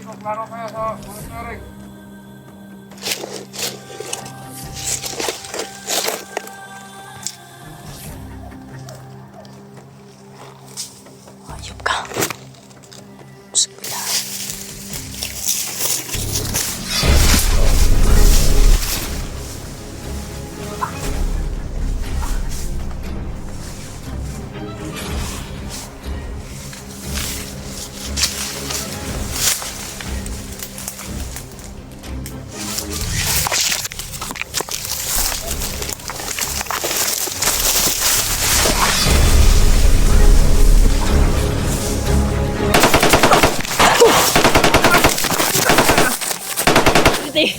Klaro kaya sa monitoring. Ayop ka. Usapila. Hindi.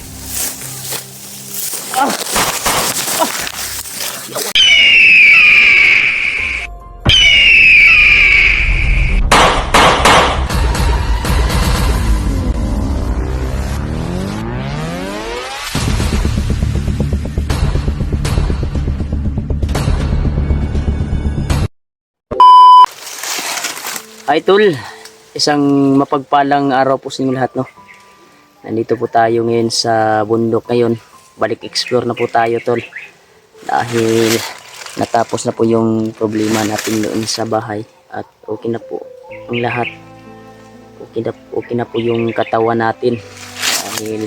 Hi tol, isang mapagpalang araw po sa inyo lahat, no. Nandito po tayo ngayon sa bundok ngayon. Balik explore na po tayo tol. Dahil natapos na po yung problema natin doon sa bahay at okay na po ang lahat. Okay na po yung katawan natin dahil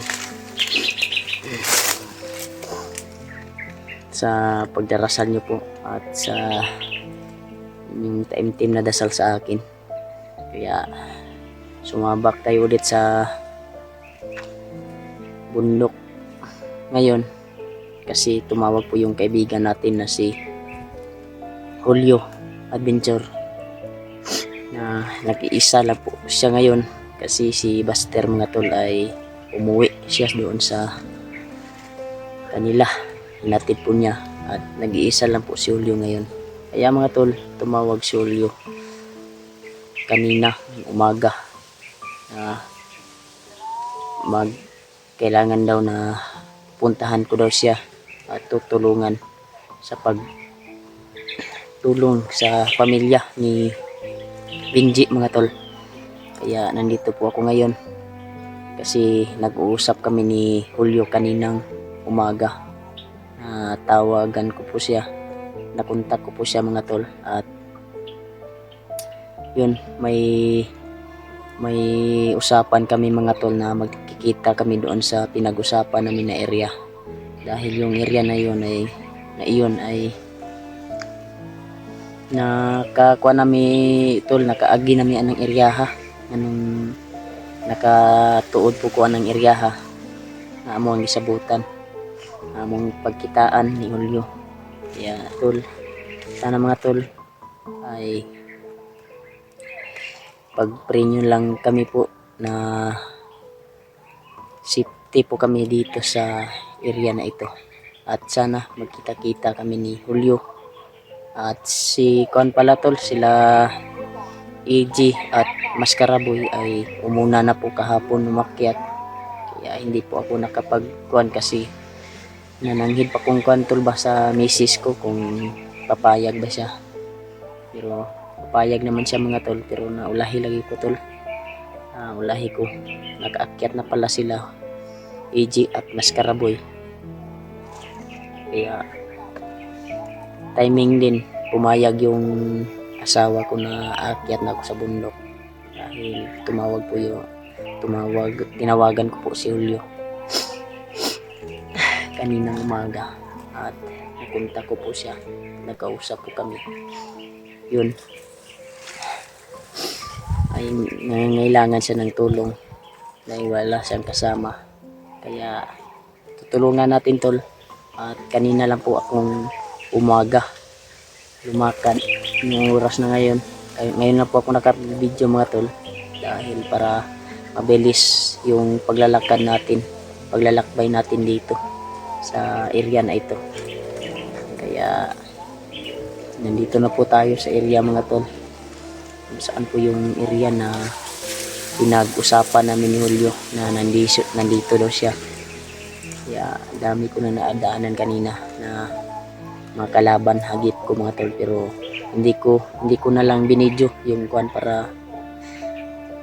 sa pagdarasal nyo po at sa yung taimtim na dasal sa akin. Kaya sumabak tayo ulit sa bundok ngayon kasi tumawag po yung kaibigan natin na si Julio Adventure na nag-iisa lang po siya ngayon kasi si Buster mga tol ay umuwi siya doon sa kanila, hinatid po niya at nag-iisa lang po si Julio ngayon. Kaya mga tol, tumawag si Julio kanina umaga na kailangan daw na puntahan ko daw siya at tutulungan sa pagtulong sa pamilya ni Benji mga tol. Kaya nandito po ako ngayon kasi nag-uusap kami ni Julio kaninang umaga. Tawagan ko po siya, nakontak ko po siya mga tol at yun, may usapan kami mga tol na magkikita kami doon sa pinag-usapan namin na area dahil yung area na yun ay nakakuha nami tol, nakaagi nami anong area ha, anong nakatuod po ko anong area ha na amo ang isabutan among pagkitaan ni Julio. Kaya tol, sana mga tol ay pag-pray nyo lang kami po na safety po kami dito sa area na ito at sana magkita-kita kami ni Julio at si Kuan pala tol, sila EG at Maskaraboy ay umuna na po kahapon umakyat kaya hindi po ako nakapag-kuan kasi nananghid pa kung kuan tol ba sa misis ko kung papayag ba siya, pero papayag naman siya mga tol, pero naulahi lagi ko tol. Ulahi ko, nakaakyat na pala sila EG at Maskaraboy. Kaya timing din pumayag yung asawa ko na aakyat na ako sa bundok dahil tinawagan ko po si Julio kaninang umaga at napunta ko po siya, nagkausap po kami. Yun ay nangangailangan siya ng tulong dahil wala siyang kasama, kaya tutulungan natin tol. At kanina lang po akong umaga lumakad yung oras na ngayon na po ako naka-video mga tol dahil para mabilis yung paglalakbay natin dito sa area na ito. Kaya nandito na po tayo sa area mga tol, kung saan po yung area na pinag-usapan namin ni Julio na nandito daw siya. Kaya dami ko na naadaanan kanina na mga kalaban hagip ko mga tol, pero hindi ko na lang binidyo yung kuan para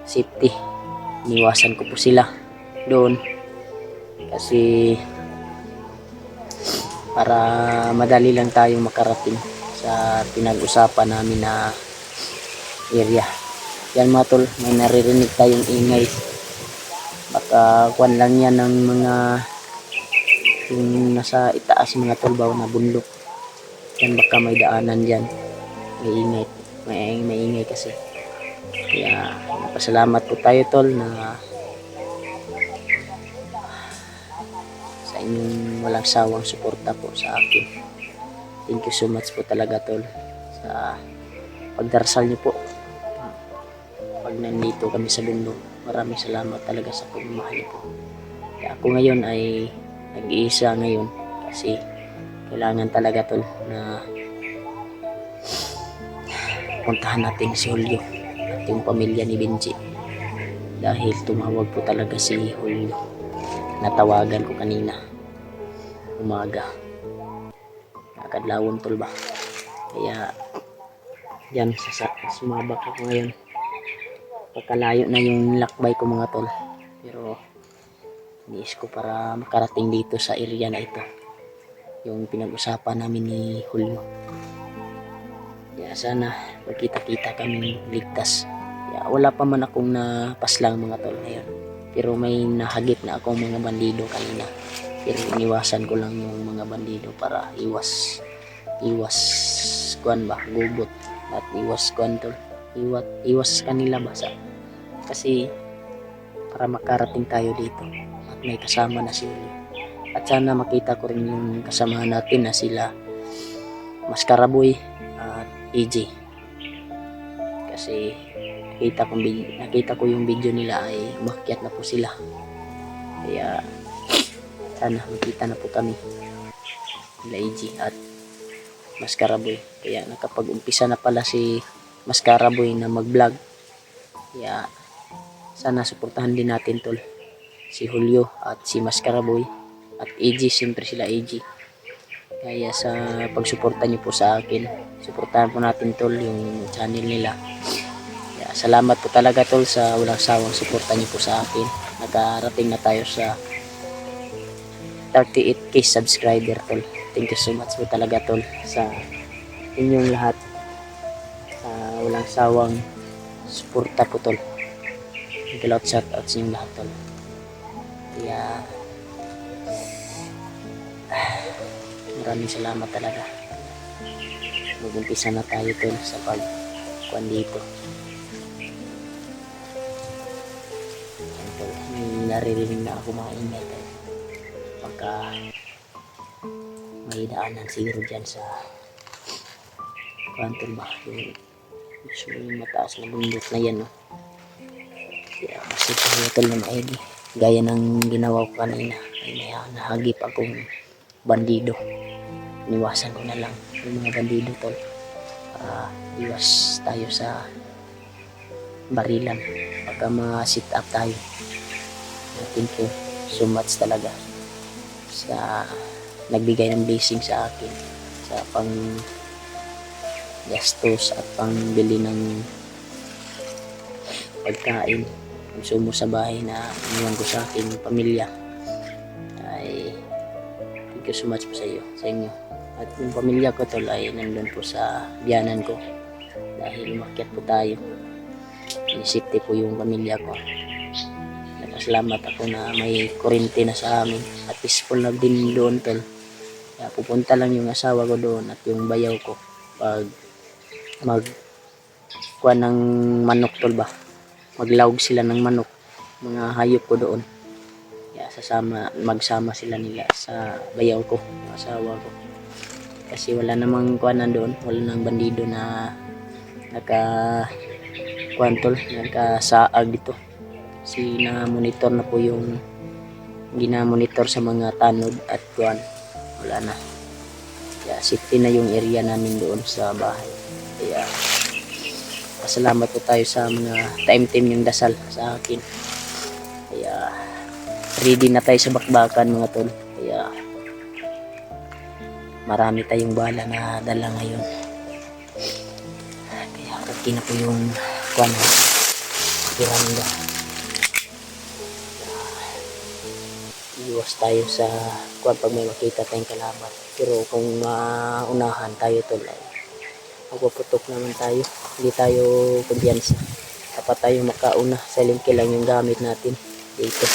safety. iniwasan ko po sila doon kasi para madali lang tayong makarating sa pinag-usapan namin na area. Yan mga tol, may naririnig tayong ingay. Baka kuwan lang yan ng mga yung nasa itaas mga tol ba na bundok. Yan baka may daanan dyan. May ingay. May ingay kasi. Kaya napasalamat po tayo tol na sa inyong walang sawang suporta po sa akin. Thank you so much po talaga tol sa pagdarasal niyo po pag nandito kami sa bundok. Maraming salamat talaga sa pagmamahal niyo po. Kaya ako ngayon ay nag-iisa ngayon kasi kailangan talaga tol na puntahan natin si Julio at yung pamilya ni Benji dahil tumawag po talaga si Julio. Natawagan ko kanina umaga, nakadlawon tol ba, kaya yan sumabak ako ngayon. Pagkalayo na yung lakbay ko mga tol, pero niis ko para makarating dito sa area na ito yung pinag-usapan namin ni Julio. Kaya sana magkita-kita kami ligtas. Kaya wala pa man akong napaslang mga tol ngayon, pero may nahagip na akong mga bandido kanina, pero iniwasan ko lang yung mga bandido para iwas kuan ba, gugot at iwas kuan tol, iwas kanila basa kasi para makarating tayo dito at may kasama na si Julio. At sana makita ko rin yung kasamahan natin na sila Maskaraboy at EJ kasi nakita ko yung video nila ay umakyat na po sila. Kaya sana makita na po kami nila EJ at Maskaraboy. Kaya nakapag-umpisa na pala si Maskaraboy na mag-vlog. Kaya sana suportahan din natin tol si Julio at si Maskaraboy at EJ, siyempre sila EJ. Kaya sa pagsuporta niyo po sa akin, suportahan po natin tol yung channel nila. Kaya salamat po talaga tol sa walang sawang suporta niyo po sa akin. Nakarating na tayo sa 38k subscriber tol. Thank you so much po talaga tol sa inyong lahat, sa walang sawang suporta po tol. Galot shout out sa inyong lahat tol. Kaya maraming salamat talaga. Mag-umpisa na tayo tol sa pagkuhan dito. Yan tol, may naririnig na ako mga ingay tol. Pagka may daanan siguro dyan sa kuhan tol ba, yung mataas na bundok na yan no. Kaya kasi tayo tol na maigi, gaya ng ginawa ko kanina ay may nahagip akong bandido. Iniwasan ko na lang yung mga bandido tol para iwas tayo sa barilan pagka ma-sit up tayo. Thank you so much talaga sa nagbigay ng blessing sa akin sa pang gastos at pangbili ng pagkain, konsumo sa bahay na iniwan ko sa aking pamilya. Ay thank you so much po sa inyo. At yung pamilya ko tol ay nandun po sa biyanan ko dahil umakyat po tayo. Inisipte po yung pamilya ko. Nagpasalamat ako na may kurente na sa amin at peaceful na din doon tol. Kaya pupunta lang yung asawa ko doon at yung bayaw ko pag magkuha ng manok tol ba, maglawg sila ng manok, mga hayop ko doon. Kaya magsama sila nila sa bayaw ko, asawa ko. Kasi wala namang kuhanan doon, wala nang bandido na nakasaag dito. Kasi na-monitor na po yung ginamonitor sa mga tanod at kuhan. Wala na. Kaya safety na yung area namin doon sa bahay. Kaya pasalamat po tayo sa mga time yung dasal sa akin. Kaya ready na tayo sa bakbakan mga tol. Kaya marami tayong bala na dala ngayon. Kaya okay na po yung kuwan, piranda. iwas tayo sa kung pag may makita tayong kalaban. Pero kung maunahan tayo tol ay magpuputok naman tayo. Hindi tayo kumpiyansa. Dapat tayo makauna. Silent kill lang yung gamit natin dito.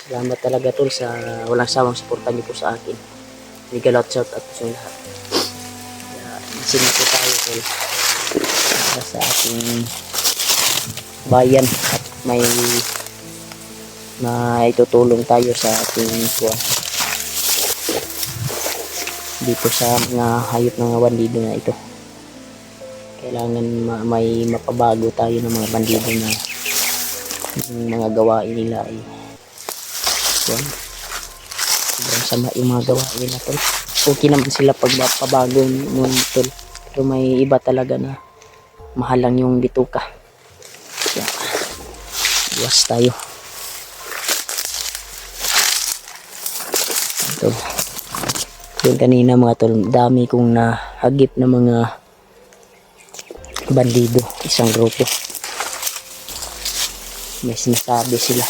Salamat talaga tol sa walang sawang suporta niyo po sa akin. Mega lot shout out sa lahat. Sino po tayo tol para sa ating bayan at may itutulong tayo sa ating buwan dito sa mga hayop ng mga bandido na ito. Kailangan may mapabago tayo ng mga bandido na yung mga gawain nila ay sobrang sama yung mga gawain nila tol. Okay naman sila pag pabago nun tol, pero may iba talaga na mahal lang yung bituka. Kaya iwas tayo tol. Yung kanina mga tol, dami kong nahagip na mga bandido, isang grupo. May sinasabi sila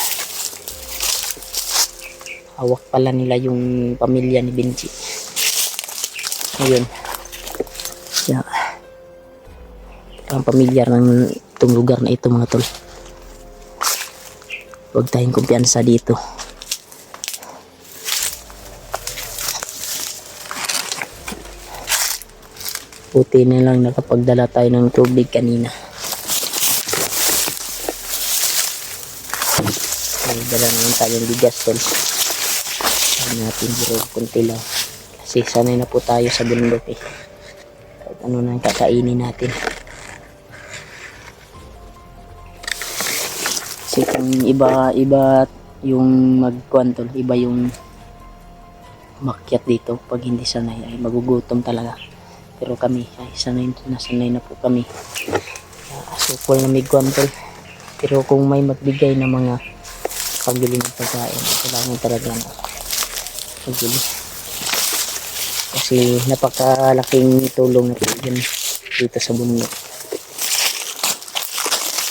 hawak pala nila yung pamilya ni Benji. Ayun. Yeah. Ang pamilyar ng itong lugar na ito mga tol. Huwag tayong kumpiyansa dito. Buti na lang nakapagdala tayo ng tubig kanina. May dala naman tayong bigas tol. Sabi natin biro kunti lang. Kasi sanay na po tayo sa bundok eh. Kahit ano nang kakainin natin. Kasi kung iba yung magkuhan tol, iba yung makyat dito. Pag hindi sanay ay magugutom talaga. Pero kami ay sanay na po kami. Sukol na may kuhan tol. Pero kung may magbigay ng mga pambili ng pagkain, kailangan talaga na magbili. Kasi napakalaking tulong na po yun dito sa bundok.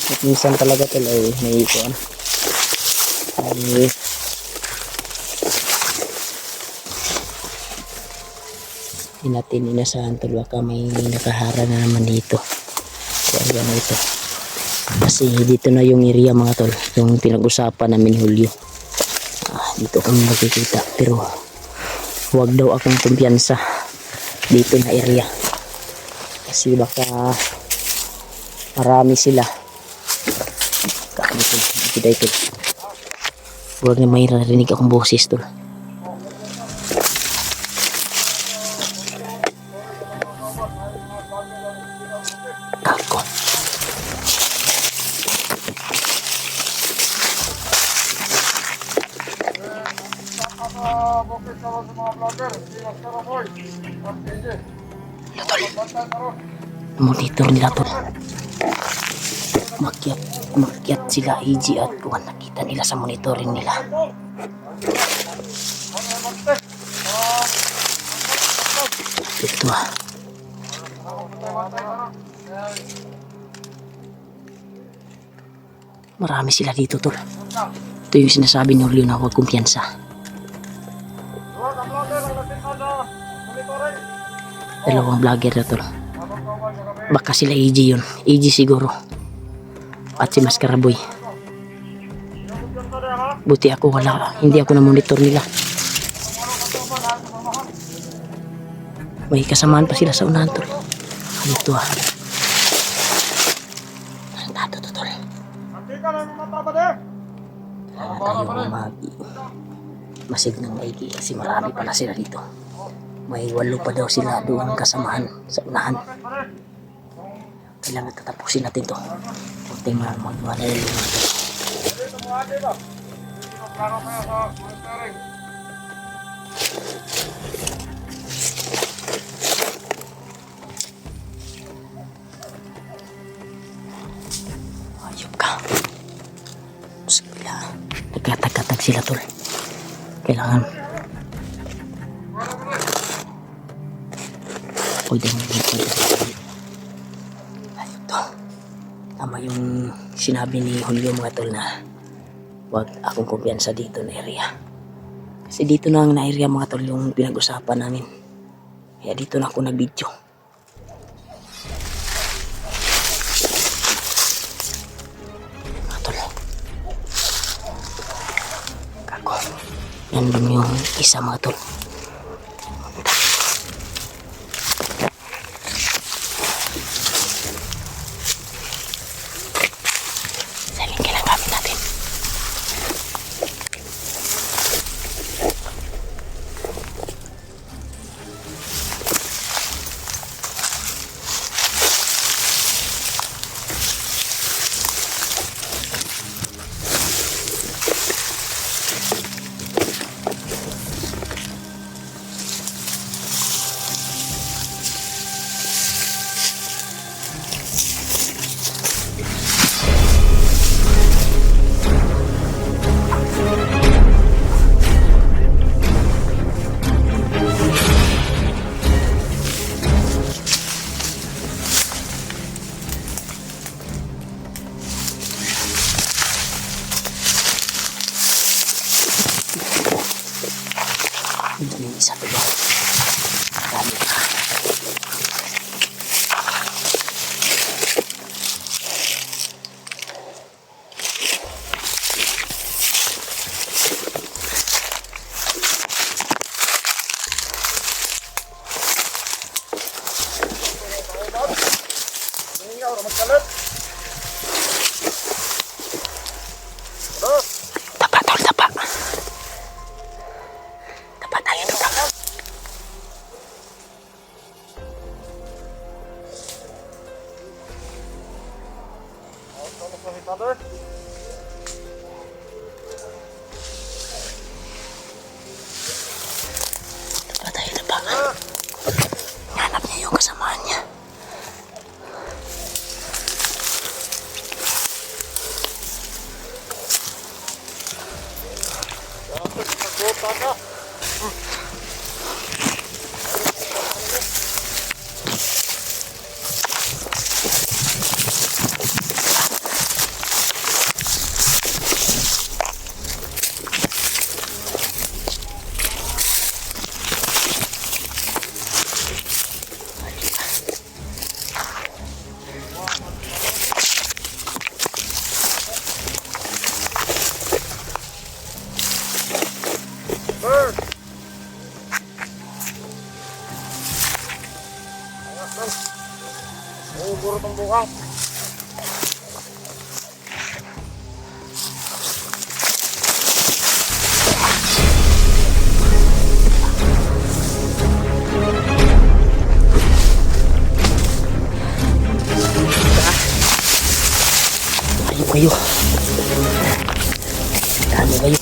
At minsan talaga tol ay may kuhan. Ay natin inasahan tol, baka may nakahara na naman dito. So ayan ito. Kasi dito na yung area mga tol, yung pinag-usapan namin Hulyo. Dito kami makikita, pero huwag daw akong kumpiyansa dito na area. Kasi baka marami sila. Dito. Huwag na may narinig akong boses tol. Ako. Bukit sa mga vlogger, iwas ka Ramoy. Monitor nila tol. Makyat sila EG at kung nakita nila sa monitoring nila. Ito marami sila dito tol. Ito yung sinasabi ni Julio na huwag kumpiyansa. Dalawang vlogger na tol. Baka sila EG yun. EG siguro. At si Maskaraboy. Buti ako wala. Hindi ako na monitor nila. May kasamaan pa sila sa unahan tol. Ito Nandito to tol. Tayo masid ng maigi kasi marami pala sila dito. May 8 pa daw sila doon kasamahan sa unahan. Kailangan tatapusin natin to. Kunti magwala yung mga ayop ka. Nagkatag-katag sila tol. Kailangan pwede ayop to. Tama yung sinabi ni Julio mga tol na huwag akong kumpiyansa dito na area. Kasi dito na ang na-area mga tol yung pinag-usapan namin. Kaya dito na ako nag-video. Mga tol. Kako. Nandun yung isa mga tol. Saling kailang gamit natin. Ito yung isa to ba? Dami pa. Tingnan ka, magkalat. Tapa tol, tapa. Tapa tayo dito. Tolong sa hitador. Tapa tayo, tapa. Hanap niya yung kasamaan niya. Magbuta ka. Bird! Ayan, bro. Buro tong bukang. Ayun kayo. Dami kayo.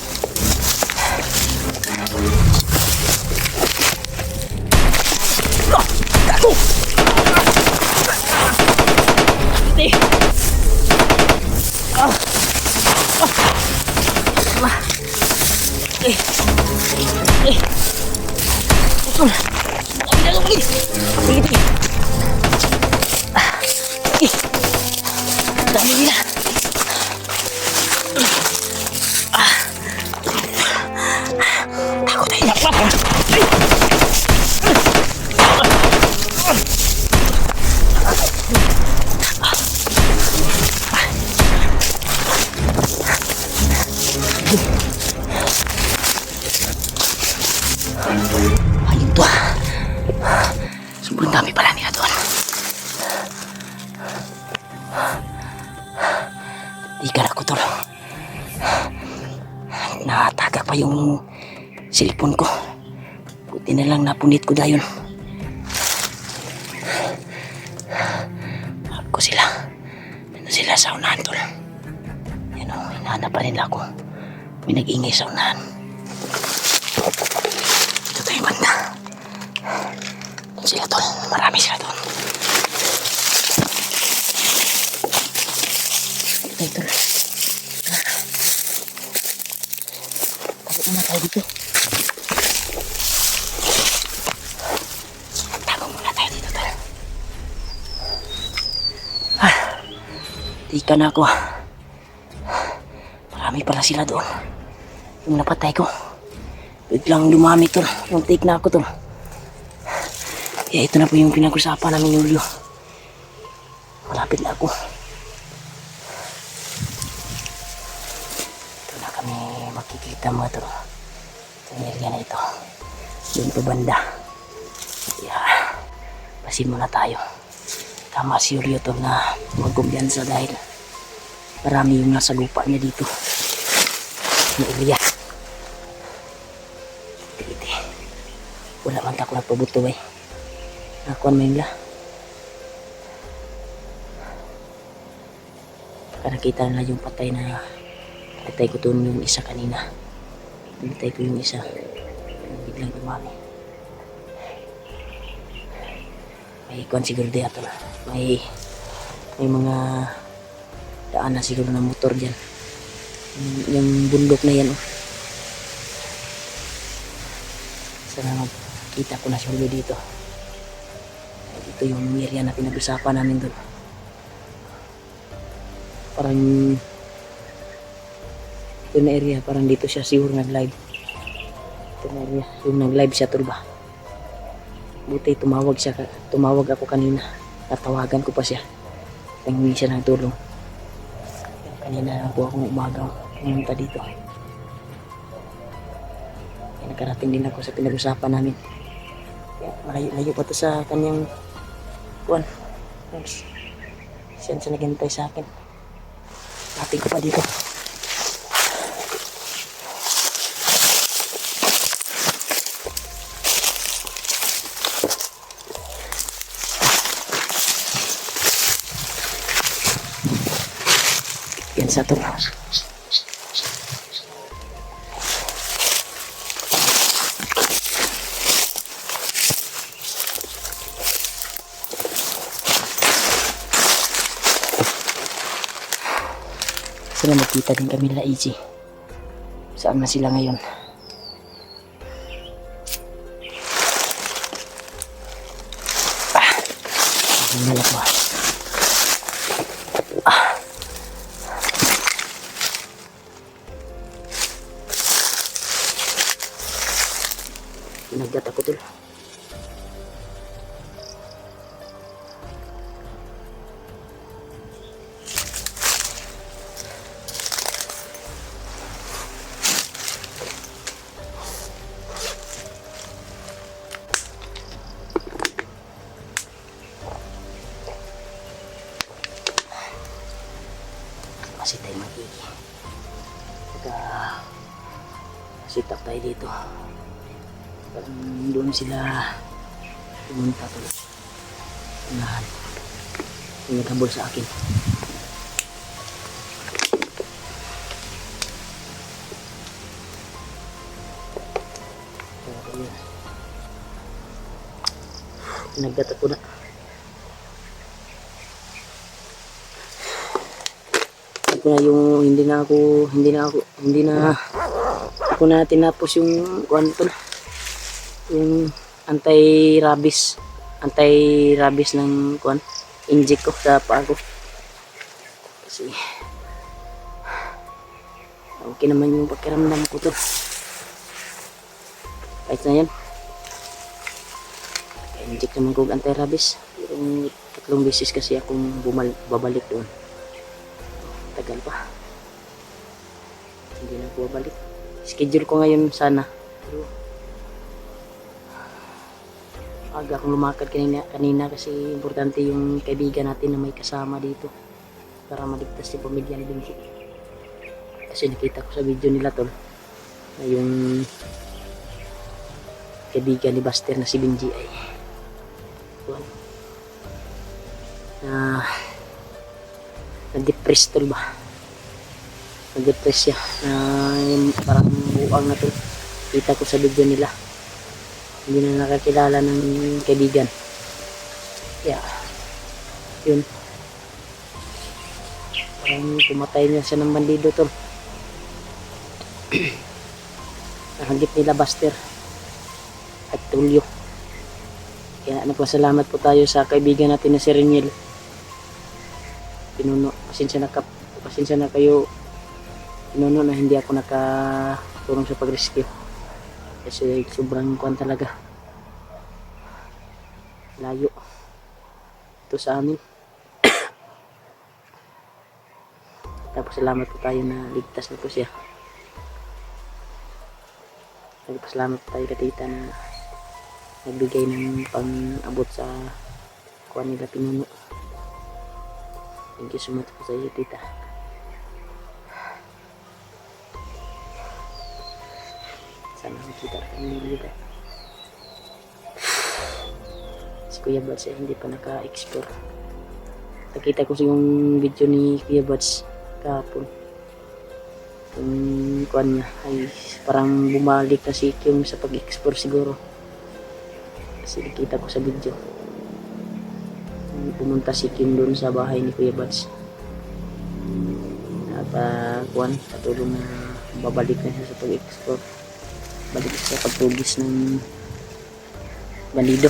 Gago! Hindi. Usul. Sige. Dami nila. Takot tayo. Ayun to. Sobrang dami pala nila doon. Ikan ako tol. Nakataga pa yung cellphone ko. Buti na lang napunit ko dayon. Ako sila. Ano sila sa unahan tol. Yan o, hinahanap pa nila ako. May nag-ingay sa unahan. Ito tayo banda. Doon sila tol. Marami sila doon. Ito tayo tol. Tago muna tayo dito. Tago muna tayo dito tol. Tika na ako. Marami pala sila doon. Yung napatay ko. biglang dumami tol. Yung take na ako tol. Kaya ito na po yung pinag-usapan namin ni Julio. Malapit na ako. Ito na kami makikita mga tol. Ito yung area na ito. Doon pa banda. Kaya pasin muna tayo. Tama si Julio tol na magkumbiyansa dahil marami yung nasa lupa niya dito. Yung area. Titi. Wala man tako nagpabuto eh. Nakuan mo yung la. Nakita na yung patay na patay ko doon yung isa kanina. Patay ko yung isa. Biglang dumami. May kuan siguro di ato na. May mga daan na siguro ng motor dyan. Yung bundok na yan. Oh. Sana magkita ko na si Julio dito. Ito yung area na pinag-usapan namin doon. Parang ito na area, parang dito siya siguro nag-live. Ito na area, yung nag-live siya tol ba. Buti tumawag ako kanina. Natawagan ko pa siya. Nanghingi siya ng tulong. Kanina na po akong umaga pumunta dito. Kaya nakarating din ako sa pinag-usapan namin. Malayo pa to sa kanyang kuwan. Siya naghintay sa akin. Lapit ko pa dito. Yan sa to. Sila magkita din kami nila Easy. Saan na sila ngayon? Nala ko. Pinagdat ako tol. Kasi tayo magiging sit-up tayo dito. Parang doon sila pumunta to. Unahan. Yung naghabol sa akin. Nagdat ako na. Ito na yung hindi na ako na tinapos yung kuwanto na. Yung anti-rabies ng kuwan, inject ko sa paa ko. Kasi okay naman yung pakiramdam ko to. Kahit na yan. Inject naman ko anti-rabies. Yung 3 beses kasi akong babalik doon. Tagal pa. Hindi na ako babalik. Schedule ko ngayon sana. Pero aga akong lumakad kanina kasi importante yung kaibigan natin na may kasama dito para maligtas si pamilya ni Benji. Kasi nakita ko sa video nila tol na yung kaibigan ni Buster na si Benji ay na-depress tol ba? Na-depress siya na parang buang na tol. Kita ko sa video nila. Hindi na nakakilala ng kaibigan. Yeah. Yun. Parang pumatay niya siya ng bandido tol. Nakagip nila Buster at Tulio. Kaya nagpasalamat po tayo sa kaibigan natin na si Reniel. Pinuno. Pasensya na kayo. Pinuno na hindi ako nakatulong sa pag-rescue. Kasi sobrang kuwan talaga. Layo. Ito sa amin. Tapos salamat po tayo na ligtas na po siya. Nagpasalamat po tayo kay tita na nagbigay ng pang-abot sa kuwan nila pinuno. Thank you so much po sa iyo, tita. Sana makita kami nila. Si Kuya Bats ay hindi pa naka-explore. Nakita ko yung video ni Kuya Bats kahapon. Yung kuwan niya ay parang bumalik na si Kyung sa pag-explore siguro. Kasi nakita ko sa video. Pumunta si Kim doon sa bahay ni Kuya Bats. At kuwan, patulong na babalik na siya sa pag-explore. Balik sa pagtugis ng bandido.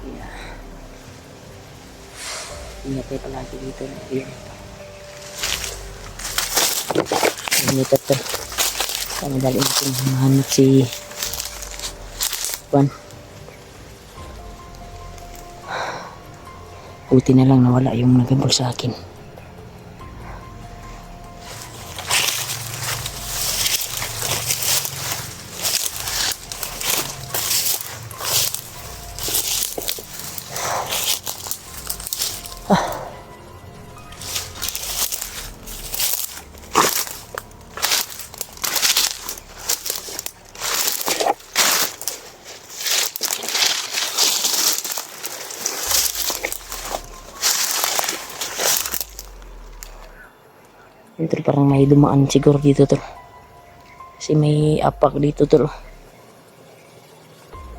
Yeah. Ingat tayo palagi dito. Ingat ito. Kami dali natin mahanap si Juan. Buti na lang nawala yung nagabol sa akin. Ito parang may dumaan siguro dito tol. Kasi may apak dito tol.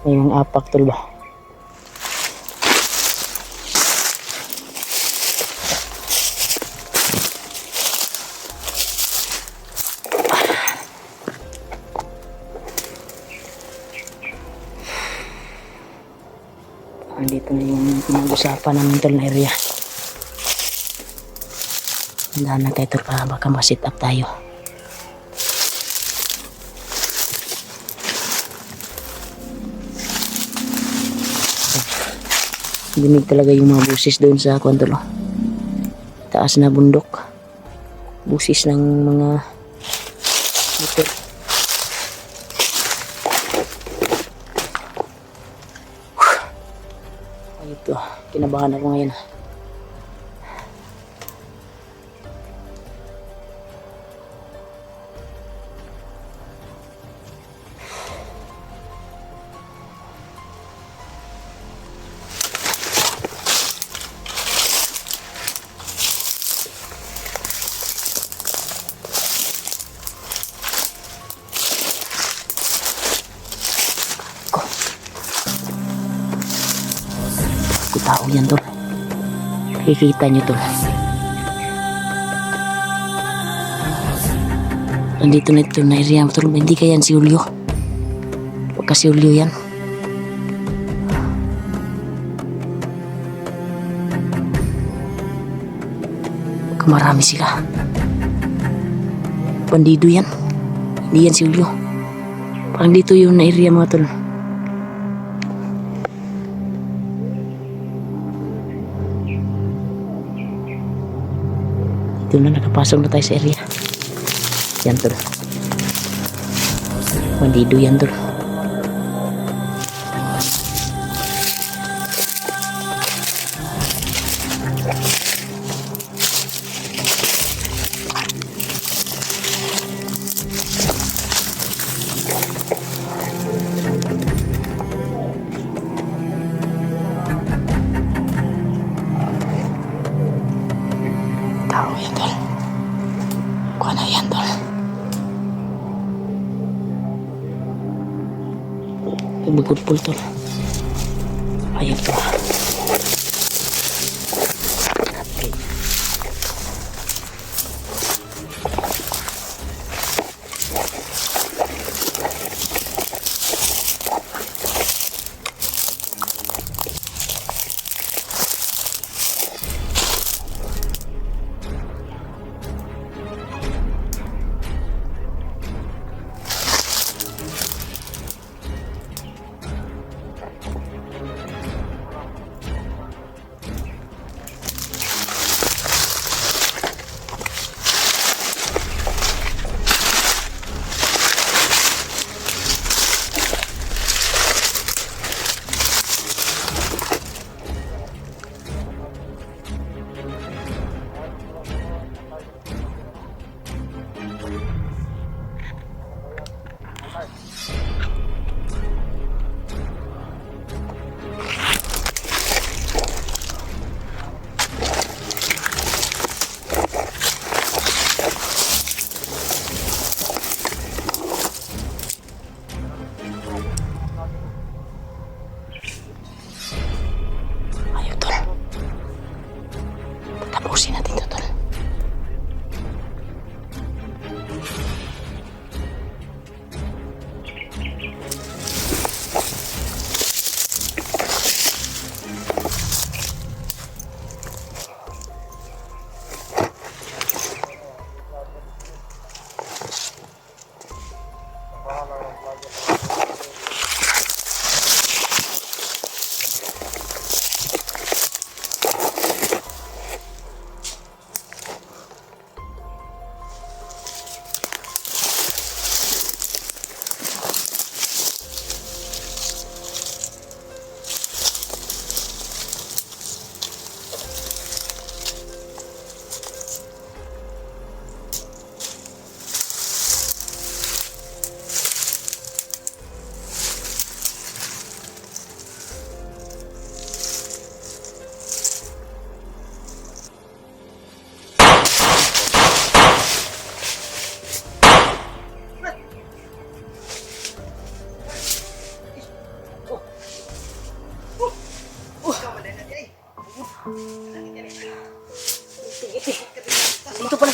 May mga apak tol ba? Andito na yung pinag-usapan namin tol na area. Tandaan na tayo tol para baka ma-sit up tayo. Dinig talaga yung mga busis doon sa kwantolo. Taas na bundok. Busis ng mga ito. Ito, kinabahan ako ngayon. Tao yan tol. Nakikita nyo tol. Nandito na ito na area tol. Hindi ka yan si Julio. Huwag ka si Julio yan. Huwag marami sila. Bandido yan. Hindi yan si Julio. Parang dito yung na area mga tol. Ito na, nakapasok na tayo sa area. Yan tol. Bandido yan tol. Tao yan tol. Kuha na yan tol. Bugod-pul tol. Ayun tol. Okay.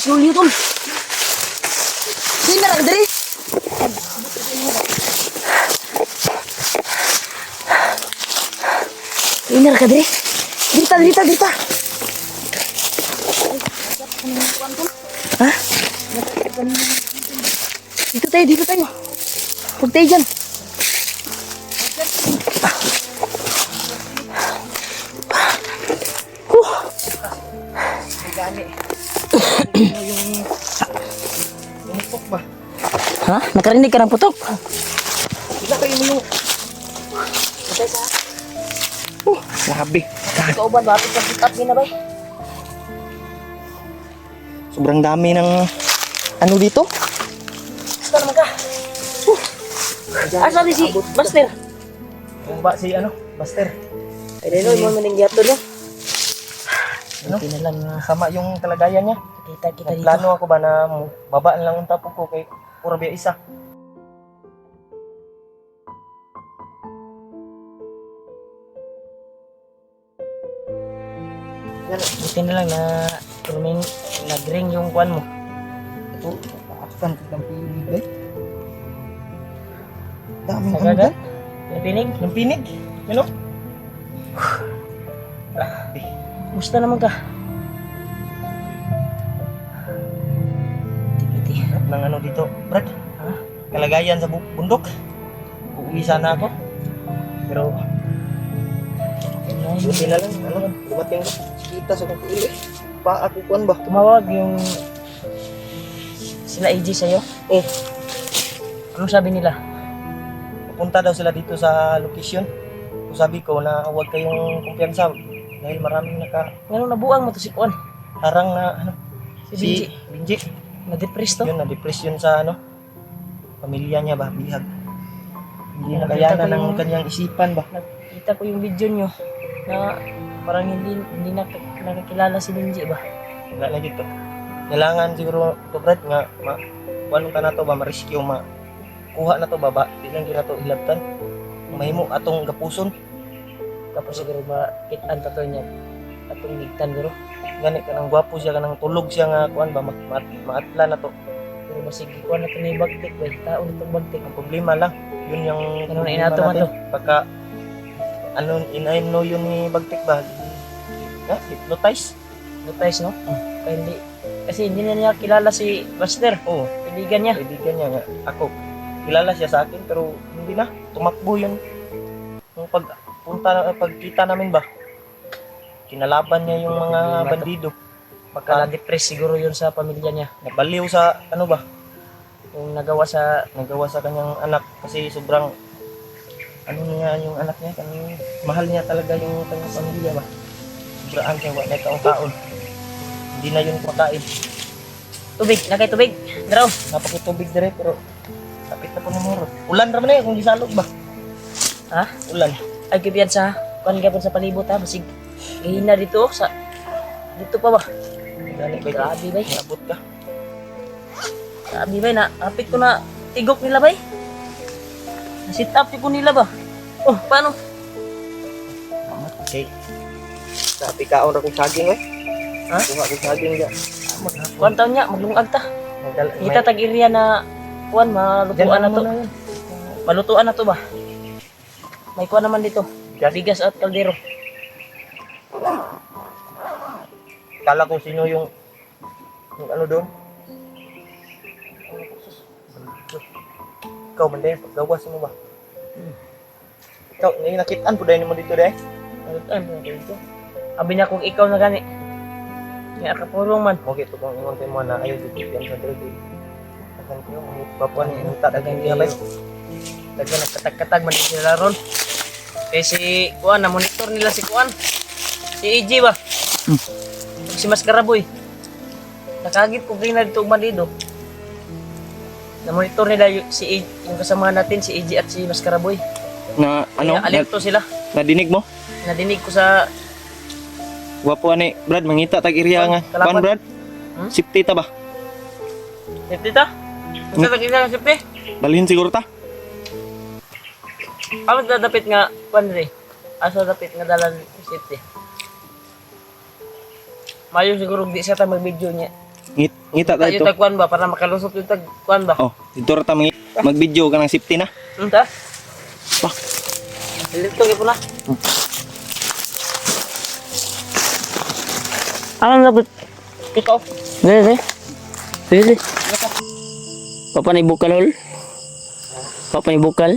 si Julio tol. Di na lang diri. Inar ka diri. Dita. Ha? Dito tayo. Huwag tayo dyan. Pumutok ba? Ha? Nakarinig ka ng putok? Wala kayo mo yung... Grabe. Ikaw ba? Bakit ka pick up na ba? Sobrang dami ng... Ano dito? Basta naman ka. Asa di si Buster? Kung ba si ano? Buster. Ay, dito, mo maning gato no? Ano? Sama yung kalagayan niya. Kita dito. Plano ako ba na babaan lang ang tapo ko kay pura biya isa. Buti na lang na nag-ring yung kwan mo. Ito, akan kitang pinig eh. Daming ano Nagagat? dyan. Napinig? Ng pinig. Ano? Grabe. Musta naman ka? Titi. Ng ano dito, Brad? Ha? Kalagayan sa bundok. Uuwi sana ako. Pero, buti na lang. Ano, dumating ko. Kita sa kong ulo eh. Pa ako kuan ba? Tumawag yung sila AJ sa'yo? Oh, Anong sabi nila? pupunta daw sila dito sa location. So sabi ko na huwag kayong kumpiyansa dahil maraming Ngayon nabuang mo to si Kwan. nakaharang na ano, Si Binji. Na-depress to? Yun, na-depress yun sa ano, pamilya niya ba, bihag. Hindi Nakita nakayanan ko ng yung- kanyang isipan ba. Nakita ko yung video nyo na parang hindi nakakilala si Benji ba? Wala na dito. Kailangan siguro to Brad nga kuan ka na to ba ma-rescue kuha na to ba di lang gina to ilabtan. Mahimo atong gapuson. Tapos siguro ba kitaan ta to niya atong ligtan guro. Gani kanang gwapo siya kanang tulog siya nga kuan ba maatla na to. Pero basig kuan na to ni bagtik ba taon itong bagtik. Ang problema lang, yun yung Ano na problema inato man natin. to? Pagka ano no yun ni bagtik ba? Hypnotize. Notice no? Kaya hindi kasi hindi na niya kilala si Buster. Oo. Kaibigan niya. Kaibigan niya nga. Ako, kilala siya sa akin pero hindi na. Tumakbo yun. Yung pagkita namin ba, kinalaban niya yung mga Problema to. bandido. Baka Baka na-depress siguro yun sa pamilya niya. nabaliw sa ano ba, Yung nagawa sa nagawa sa kanyang anak kasi sobrang ano niya yung anak niya, mahal niya talaga yung kanyang pamilya ba. Sobraan siya, wala kaong taon. Hindi na yun kumakain. tubig. Nakay tubig. Daraw. Napakitubig dire pero kapit na po ng muro. Ulan raman na yun kung gisalog ba. Ha? Ulan. Ay kibiyan sa kuan gyapon sa palibot ha. Basig hina dito sa dito pa ba? Gani ba? Grabe bay. Nabot ka. Grabe bay na apit ko na tigok nila bay. Sit up ko nila ba? Oh, paano? Okay. Sabi ka ako na kong saging eh. Ha? Kuha kong saging dyan. Kuan taon niya maglungag ta. May- Kita tag area na kuan Dyan malutuan na ano to. na yun. Malutuan na to ba? May kuan naman dito. Bigas at kaldero. Kala ko sino yung ano doon. Ikaw man din, paggawas mo ba? Ikaw, nakitaan po dahil mo dito dahil. Malutuan po dito. Abi niya kung ikaw na gani. Nga kapurong man. Okay, ito kung ingon kayo mo na ayaw dito yan sa dito. Akan ko yung papuan yung tatagan niya ba? Lagi nagkatag-katag man din sila ron. Kaya si Kuan, na-monitor nila si Kuan. Si AJ ba? Si Mas Garaboy. Nakagit ko na dito umalido. Na-monitor nila si AJ, yung kasama natin, si AJ at si Mas Garaboy. Na ano? Alerto sila. Nadinig mo? Nadinig ko sa... Wapo ani, Brad, mangita tag iriya nga. Kalaban. Kuan Brad? Safety ta ba? Safety ta? Kung sa tagila ng safety? Balhin siguro ta. Ano dadapit nga, Kuan rin? Asa dapit nga dalan safety? Mayo siguro di siya ta mag-video niya. Ngita tayo Tayo to. tagkuan ba para makalusot yung tagkuan ba? Oh, dito ra ta mag-video ka ng safety na. Unta? Pa. Dito gyud pula. Ang labot. Ito. Dere. Dere. Papa ni bukal hol. Papa ni bukal.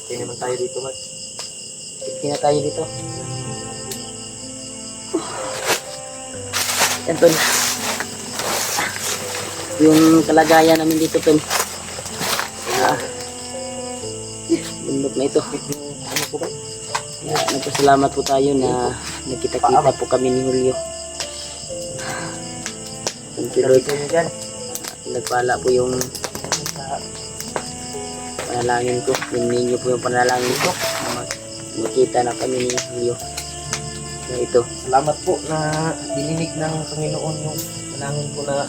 Hindi naman tayo dito mag. Hindi na tayo dito. Yan tol. Yung kalagayan namin dito tol. Bundok na ito. Ano po ba? Nagpasalamat po tayo na nagkita-kita po kami ni Julio. Thank you Lord. Dito nyo dyan. Nagpala po yung panalangin ko. Ninyo po yung panalangin ko. Makita na kami ni Julio. Na ito. Salamat po na dininig ng Panginoon yung panangin ko na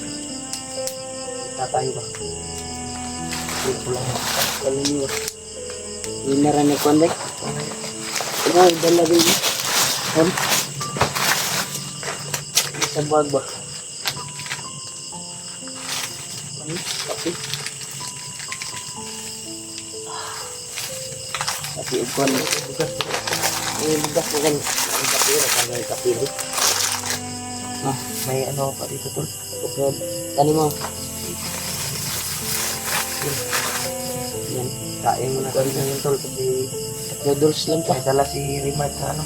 tatayo ba. Dito lang. Kami niyo. Yung narami ko anday. Ito, dala din mo. Sa buwag ba? Kapi. Kapi ugkon. Bugas. Bugas mo ganyan. Ang kapi na kanya kapi rin. May ano pa dito tol. Kapag tani mo. Yan. Kain mo na tayo yung tol kasi Noodles lang pa. may dala si Rimad sa ano.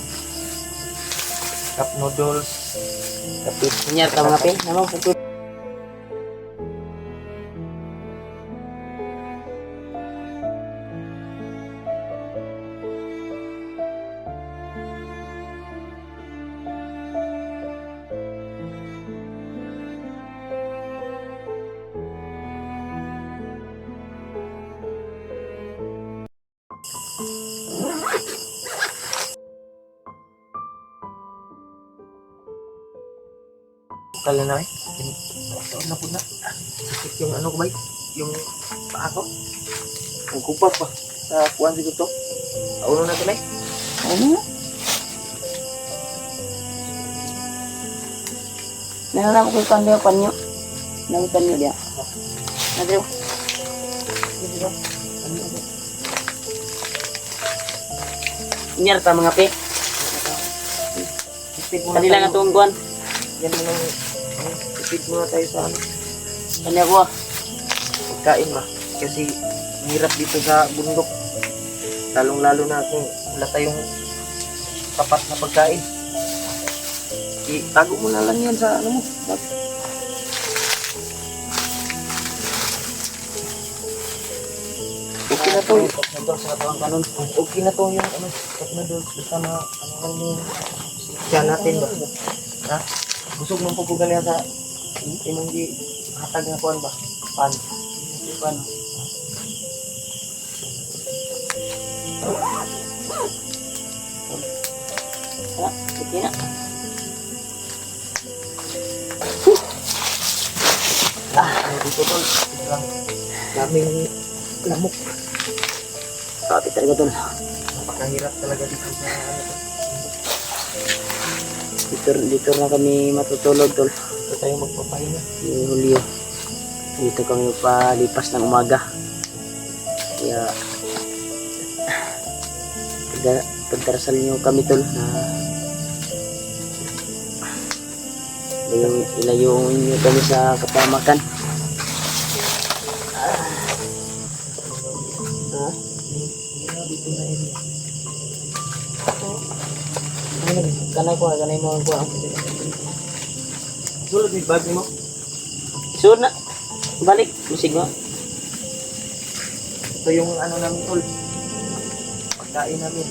Cup noodles. Kapi. Kunyar ka mga pe. Naman po. Kala na eh. Ito na po na. Sakit yung ano ko ba? Yung paa ko. Ang kupa pa. Sa kuwan siguro to. Auno na ito na eh. Ano? Nalala ko kung panyo panyo. Nang panyo dia. Nadyo. Nyar ta mga pe. Ipid muna Kanila nga tayo. tuong kuan. Yan mo nang ipid muna tayo sa ano. Kanya ko. Pagkain ba? Kasi hirap dito sa bundok. Lalong-lalo na kung wala tayong tapat na pagkain. Itago mo na lang yan sa ano mo. Okay na to. Sa katawang kanon. Okay na to yung ano, cup noodles. Basta na ano lang yung siya natin ba? Ha? Busog ng pupugan niya sa imong di hatag na kuan ba? Pan. Pan. Okay na. Dito tol. Sobrang daming lamok. Kapit talaga tol. Napakahirap talaga dito sa ano to. Dito na kami matutulog tol. Dito tayo magpapahinga. Ni Julio. Dito kami palipas ng umaga. Kaya pagdarasal niyo kami tol na ilayo niyo kami sa kapamakan. Ha? Dito na yun. Kanay mo ko. Sulod may bag mo. Sure na. Balik musig mo. Ito yung ano namin tol. Pagkain namin.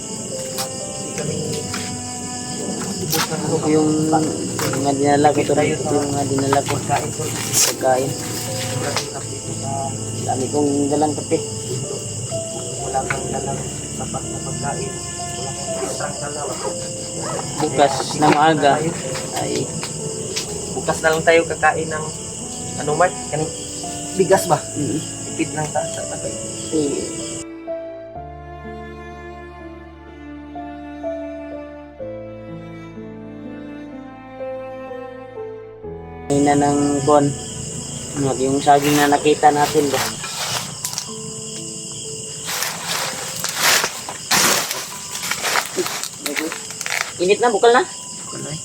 Hindi kami ubos ng ano. Yung mga dinala ko tol. Tayo sa Yung mga dinala ko pagkain tol. pagkain. Sobrang hirap dito sa Dami kong dalang kape. dito. Wala kang dalang sapat na pagkain. Wala kang isang dalawa. Bukas na maaga ay Bukas na lang tayo kakain ng ano Mark? Bigas ba? mm, Ipit lang ta sa tabay. eh, kanina ng kuwan. Yung saging na nakita natin ba. Init na, bukal na. Kulay.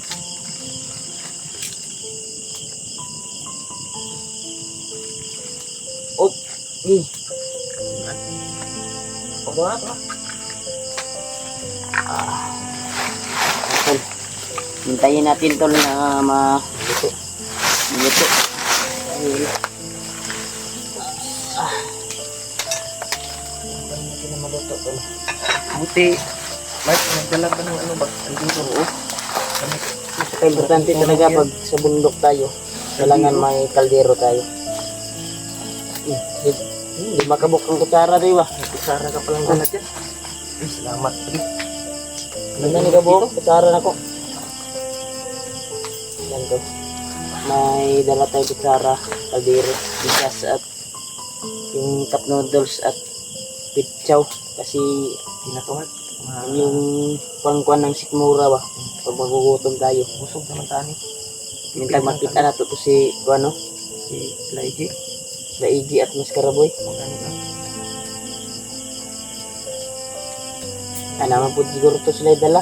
Oh, Opo nga po. tol. Hintayin natin tol na maluto. Maluto. Hindi na maluto to. Buti, Mark, nagdala ka ng ano ba? Andito. Oo. Kaya importante talaga pag sa bundok tayo, kailangan may kaldero tayo. Hindi makabok ang kutsara rin ba? Kutsara ka palang dala dyan. Ay, salamat. Ano na nagabok? Kutsara na ko. Yan to. May dala tayo kutsara, kaldero, bigas at yung cup noodles at pitsaw. Kasi Tinatuhan. yung pangkuan ng sikmura ba? Pag magugutom tayo. Busog naman tani. Mintag makita na to si ano? Si Laiji. Laigi at Maskaraboy. Magkano ka? Naman po siguro to sila dala.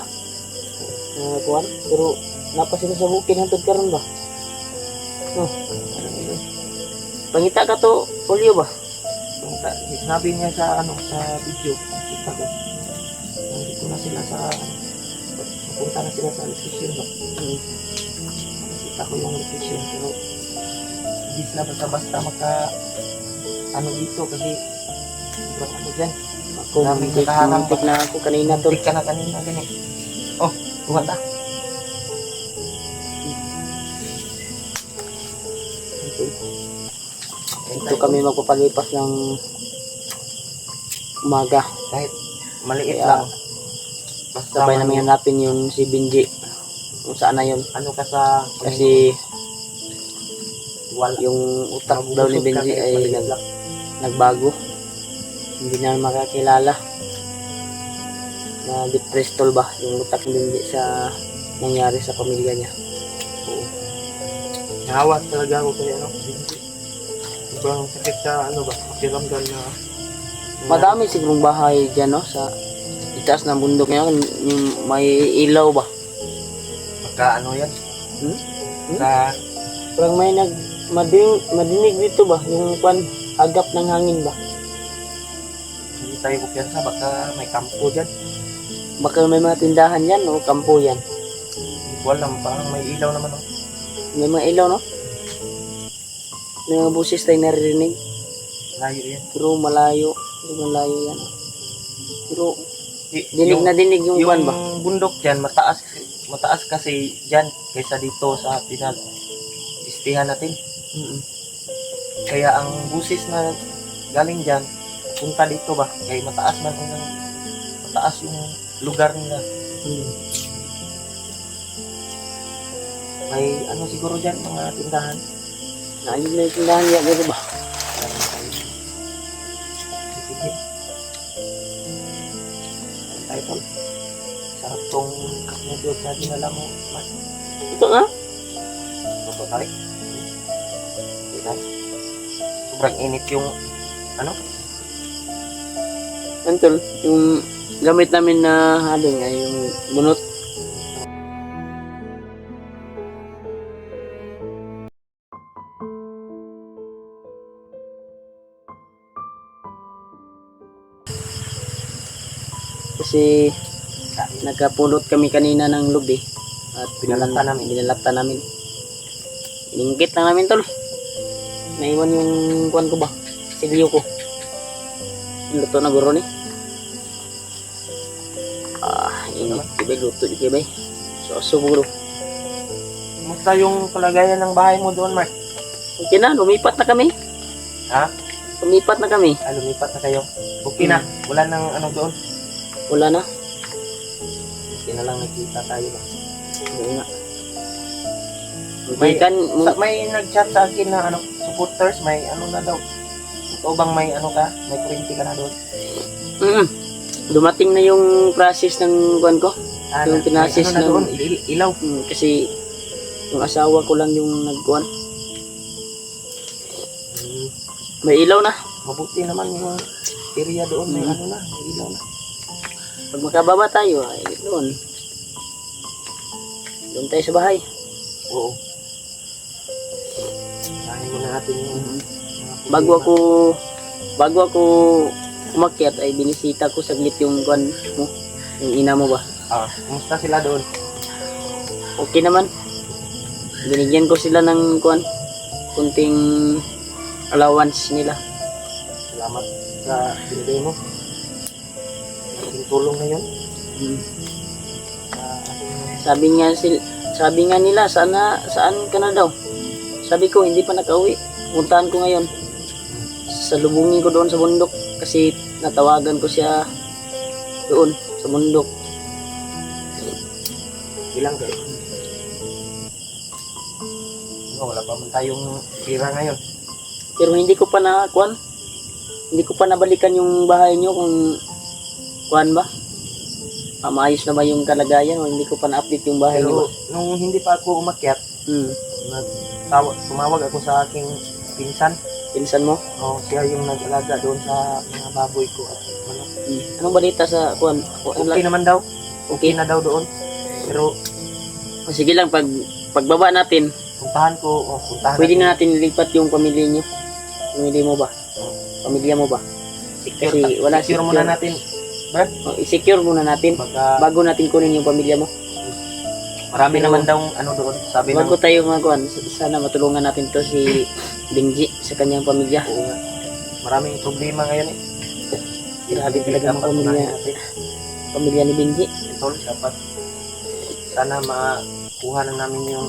Kuan, pero napa sila sa bukid hantod karon ba? Oh, Parang ilo. pangita ka to, polio ba? Sinabi niya sa ano sa video. Nakita ko. Nandito na sila sa napunta na sila sa location ba? Nakita ko yung location pero hindi sila basta-basta ano dito kasi sobrang ano dyan. Ako, Daming muntik nakaharang muntik na ako kanina to. Muntik ka na kanina ganyan. Oh, buwan na. Ito kami magpapalipas ng umaga. Kahit maliit Kaya, lang. Basta Sabay namin hanapin yung si Benji. Kung saan na yun. ano ka sa Kasi wala. yung utak daw ni Mabubusog ka Benji kahit ay maliit lang. nagbago. Hindi na makakilala. Na depressed tol ba yung utak ni Benji sa nangyari sa pamilya niya. Nahawa talaga ako kaya ano. Sobrang sakit sa ano ba. Pakiramdam na Madami sigurong bahay dyan no sa itaas ng bundok niya yung may ilaw ba? pagka ano yan. Hmm? Sa Parang may madinig dito ba yung kwan agap ng hangin ba? hindi tayo kumpiyansa baka may kampo dyan. Baka may mga tindahan yan o kampo yan. Hindi ko alam. Parang may ilaw naman. Oh. May mga ilaw no? May mga busis tayong naririnig. Layo yan. Pero malayo. Pero malayo yan. Pero dinig Yung- na dinig yung kwan ba? Yung bundok dyan, mataas kasi dyan kaysa dito sa istihan natin. Kaya ang busis na galing dyan, punta dito ba? Kaya mataas yung lugar nila. May ano siguro dyan, mga tindahan. Ayun na yung tindahan yan dito ba? Sige. Ay, tol. Sarap tong cup noodles na dinala mo. Mas, Ito nga. ito tayo. Sobrang init yung ano? Antol, yung gamit namin na haling ay yung bunot. Kasi nagkapulot kami kanina ng lubi at binalata namin. Iningkit lang namin tol. Naiwan yung kuwan ko ba? Silyo ko. Luto na guro ni. Init kibay luto di kibay. So guro. Kumusta yung kalagayan ng bahay mo doon, Mark? Okay na, lumipat na kami. Ha? Lumipat na kami. Lumipat na kayo. Okay na. Wala nang ano doon. Wala na. Okay na lang nakita tayo ba? Oo nga. May- May May nag-chat sa akin na ano, supporters, may ano na daw. Ito bang may ano ka? May kurinti ka na doon? dumating na yung process ng kuwan ko. Yung May pinasis ano na ng- doon? Ilaw. Kasi yung asawa ko lang yung nagkuhan. Hmm. May ilaw na. Mabuti naman yung area doon, may ano na, may ilaw na. Pag makababa tayo, ay doon. Doon tayo sa bahay. Oo. Sahin muna natin yung mga Bago ako umakyat ay binisita ko saglit yung kwan mo, yung ina mo ba? Kumusta sila doon? Okay naman. Binigyan ko sila ng kwan, kunting allowance nila. Salamat sa binigay mo. Malaking tulong na yun. Hmm. Sa ating Sabi nga nila, saan ka na daw? Sabi ko, hindi pa nakauwi. Puntahan ko ngayon. Salubungin ko doon sa bundok kasi natawagan ko siya doon sa bundok. ilang kayo. Wala pa man tayong pira ngayon. Pero hindi ko pa nabalikan yung bahay nyo kung kuan ba? Maayos na ba yung kalagayan o hindi ko pa na-update yung bahay nyo Pero ba? nung hindi pa ako umakyat, tumawag ako sa aking pinsan. Pinsan mo? Siya yung nag-alaga doon sa mga baboy ko at manok. Anong balita sa kuan? Okay naman daw. Okay na daw doon. Pero Sige lang, pagbaba natin, puntahan pwede natin. na natin ilipat yung pamilya nyo. Pamilya mo ba? Pamilya mo ba? Kasi wala secure muna natin. Brad, i-secure muna natin baka bago natin kunin yung pamilya mo. marami naman daw doon. Sabi Bago ng tayo kuan, sana matulungan natin to si Benji sa kanyang pamilya. oo nga. Maraming problema ngayon eh. Grabe talaga ang Dapat pamilya. unahin natin. Pamilya ni Benji. Tol, dapat sana makuha na namin yung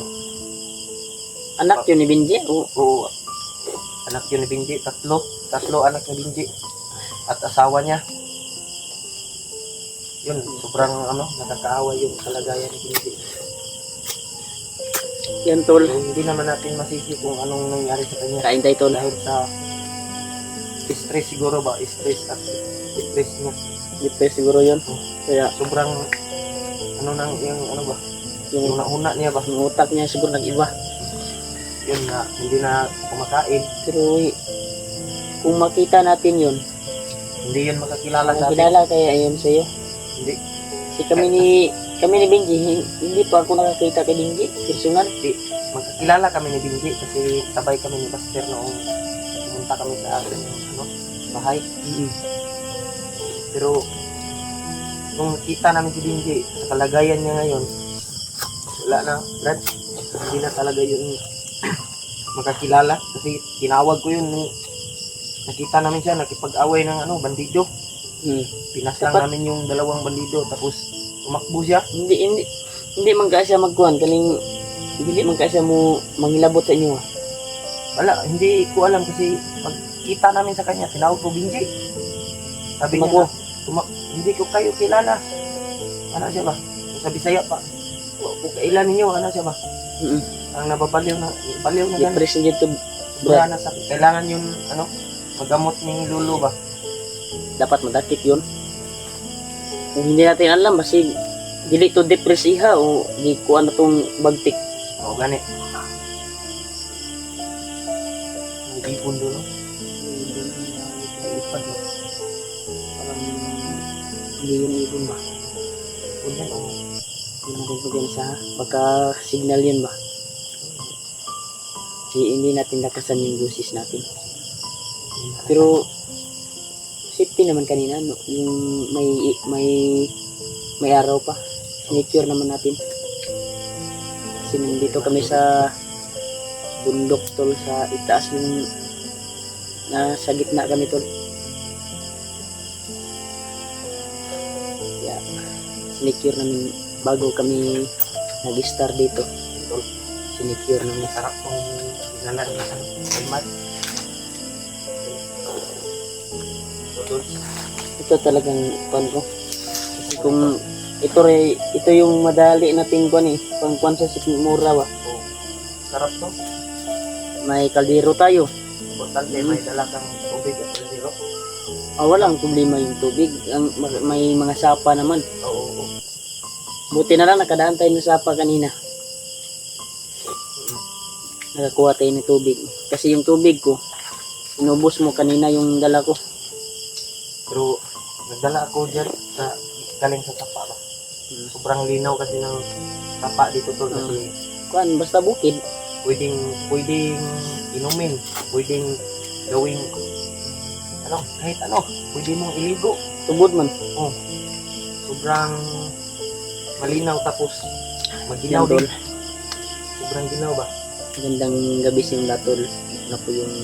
Anak yun ni Benji. oo, anak yun ni Binji. Tatlo anak ni Binji. At asawa niya. Yun, sobrang nakakaawa yung kalagayan ni Binji. Yan tol. So, hindi naman natin masisi kung anong nangyari sa kanya. Kain tayo tol. Dahil sa stress siguro ba? Stress niya. Depress siguro yun. Kaya Sobrang yung yung, nauna niya ba? yung utak niya siguro nag-iba. Yun na, hindi na kumakain. Pero kung makita natin yun, Hindi yun makakilala sa atin. kilala kaya yun sa'yo. Hindi. Kasi kami ni Benji, hindi pa ako nakakita kay Benji. Personal. Magkakilala kami ni Binji kasi sabay kami ni Pastor noong pumunta kami sa ating bahay. Pero nung nakita namin si Binji sa kalagayan niya ngayon, wala na, Brad. Hindi na talaga yun makakilala kasi tinawag ko yun nung nakita namin siya nakipag-away ng bandido. Pinas lang Dapat- namin yung dalawang bandido tapos tumakbo siya. Hindi man ka siya magkuhan kaning hindi man ka siya mo mangilabot sa inyo. Wala, hindi ko alam kasi pagkita namin sa kanya, tinawag ko Binji. Sabi Tumakbo. niya, hindi ko kayo kilala. Ano siya ba? Sa Bisaya pa. Kung kailan ninyo, ano siya ba? Ang nababaliw na gano'n. Depress niya to. Wala na sa kailangan yung magamot ni Lulu ba? Dapat madakit yun. Kung hindi natin alam, kasi dili to depress iha o di kuha na tong bagtik. O gani. May ipon doon. Ipad mo. Parang hindi yun ibon ba? Ipon yan o. Hindi natin pagyan sa baka signal yun ba? Kasi hindi natin nakasan yung dosis natin. Pero safety naman kanina, no? Yung may araw pa. Sinecure naman natin. Kasi nandito kami sa bundok tol, sa itaas yung sa gitna kami tol. Kaya sinecure namin bago kami nag-star dito. Tol, Sinecure namin. sarap kong ilalan na helmet. Tol, Ito talagang pan ko. Kasi kung ito yung madali nating kwan eh. Pang sa sikmura ba. sarap to. May kaldero tayo. Importante may dala kang tubig at zero. Walang problema yung tubig. May mga sapa naman. Oo. Buti na lang nakadaan tayo ng sapa kanina. Nakakuha tayo ng tubig. Kasi yung tubig ko, Inubos mo kanina yung dala ko. Pero nagdala ako dyan sa galing sa tapa ba. Sobrang linaw kasi ng tapa dito tol kasi Kuan, basta bukid. pwedeng inumin, pwedeng gawing ano, kahit ano, pwede mong iligo. Tubod man. Oh, sobrang malinaw tapos Yan, maginaw tol. din. Sobrang ginaw ba? Magandang gabi sa inyo lahat, tol. Na po yung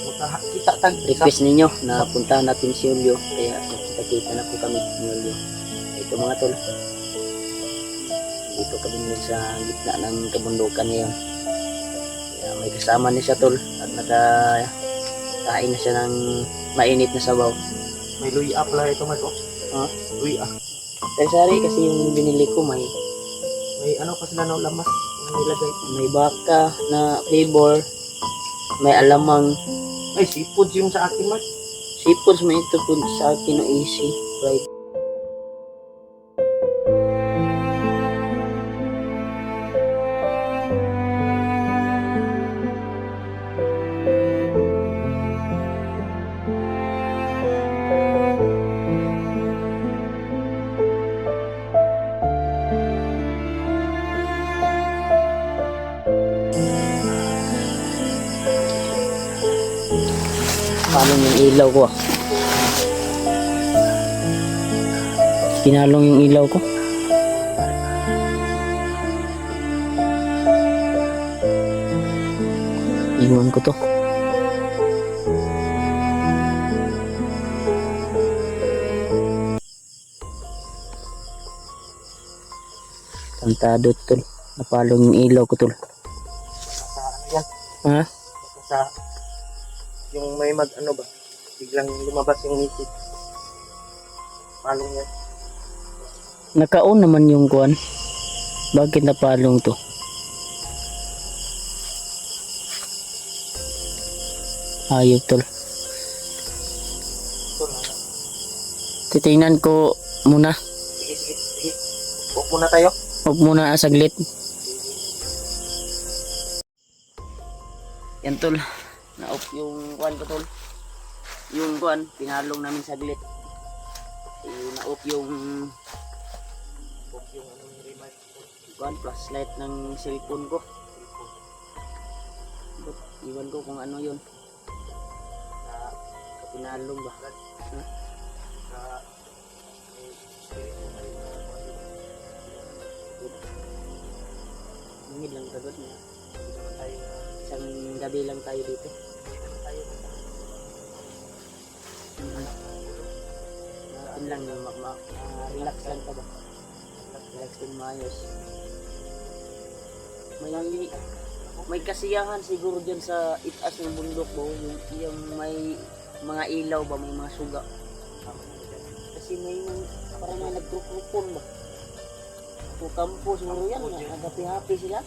Magkakita tag request ninyo na puntahan natin si Julio. Kaya kita-kita na po kami ni Julio. Ito mga tol. Dito kami ngayon sa gitna ng kabundukan ngayon. Kaya may kasama niya siya, tol. At nakakain na siya ng mainit na sabaw. may luya pala ito Marco. Ha? Luya. Pero sari kasi yung binili ko may May ano pa sila na lamas na nilagay. may baka na flavor, may alamang, Ay, seafood yung sa akin Mark. seafoods, may ito po sa akin na easy right. Palong yung ilaw ko. Pinalong yung ilaw ko. Iwan ko to. Tantado tol. Napalong yung ilaw ko tol. Sa ano yan? Ha? Sa yung may mag ano ba? Biglang lumabas yung ngipit. Palong yan. Naka-on naman yung kuan. Bakit napalong to? Ayop tol. Ito na. Titingnan ko muna. Sige, sige, sige. Huwag muna tayo. Huwag muna saglit. Yan tol. Na-off yung kuan ko tol. Yung kuan, pinalong namin saglit. Na-off yung Huwag yung ano ni Rimar. kuan, flashlight ng cellphone ko. But, iwan ko kung ano yun. Na Pinalong ba? na may spirit mo kayo na Mangid lang kagad niya. hindi naman tayo na Isang gabi lang tayo dito. hindi naman tayo na Natin lang yung relax lang ka ba? Relax din maayos. May kasiyahan siguro dyan sa itaas ng bundok ba? Yung may mga ilaw ba? May mga suga. Kasi may parang may nagtrupon ba? O kampo siguro yan. Nagapi-happy sila.